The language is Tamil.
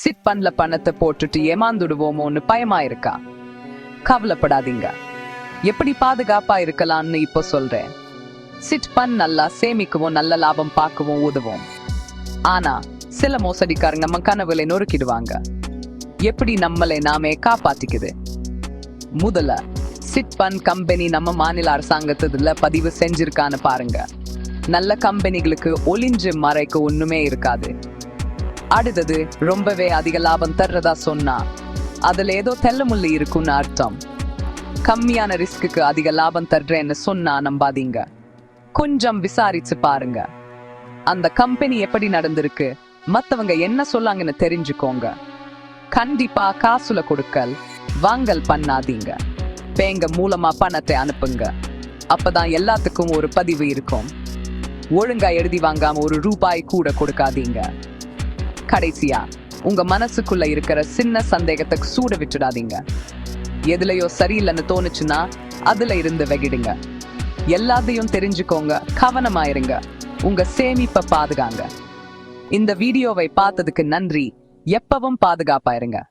சிட் பண்ணல பணத்தை போட்டுட்டு ஏமாந்துடுவோமோன்னு பயமா இருக்கா? கவலைப்படாதீங்க. எப்படி பாதுகாப்பா இருக்கலாம்னு இப்போ சொல்றேன். சிட் பண் நல்லா சேமிக்கவும் நல்ல லாபம் பார்க்கவும் உதவும். ஆனா சில மோசடிக்காரங்க நம்ம கனவுகளை நொறுக்கிடுவாங்க. எப்படி நம்மளை நாமே காப்பாத்திக்குது? முதல்ல சிட் பண் கம்பெனி நம்ம மாநில அரசாங்கத்துல பதிவு செஞ்சிருக்கான்னு பாருங்க. நல்ல கம்பெனிகளுக்கு ஒளிஞ்சு மறைக்க ஒண்ணுமே இருக்காது. அடுத்தது, ரொம்பவே அதிக லாபம் தர்றதா சொன்னா அதுல ஏதோ தெல்லமுள்ளி இருக்குன்னு அர்த்தம். கம்மியான ரிஸ்க்கு அதிக லாபம் தர்றேன்னு சொன்னா நம்பாதீங்க. கொஞ்சம் விசாரிச்சு பாருங்க. அந்த கம்பெனி எப்படி நடந்திருக்கு, மத்தவங்க என்ன சொல்லாங்கன்னு தெரிஞ்சுக்கோங்க. கண்டிப்பா காசுல கொடுக்கல் வாங்கல் பண்ணாதீங்க. பேங்க மூலமா பணத்தை அனுப்புங்க. அப்பதான் எல்லாத்துக்கும் ஒரு பதிவு இருக்கும். ஒழுங்கா எழுதி வாங்காம ஒரு ரூபாய் கூட கொடுக்காதீங்க. கடைசியா, உங்க மனசுக்குள்ள இருக்கிற சின்ன சந்தேகத்தை சூட விட்டுடாதீங்க. எதுலயோ சரியில்லைன்னு தோணுச்சுன்னா அதுல இருந்து வெகிடுங்க. எல்லாத்தையும் தெரிஞ்சுக்கோங்க, கவனமாயிருங்க, உங்க சேமிப்பை பாதுகாங்க. இந்த வீடியோவை பார்த்ததுக்கு நன்றி. எப்பவும் பாதுகாப்பாயிருங்க.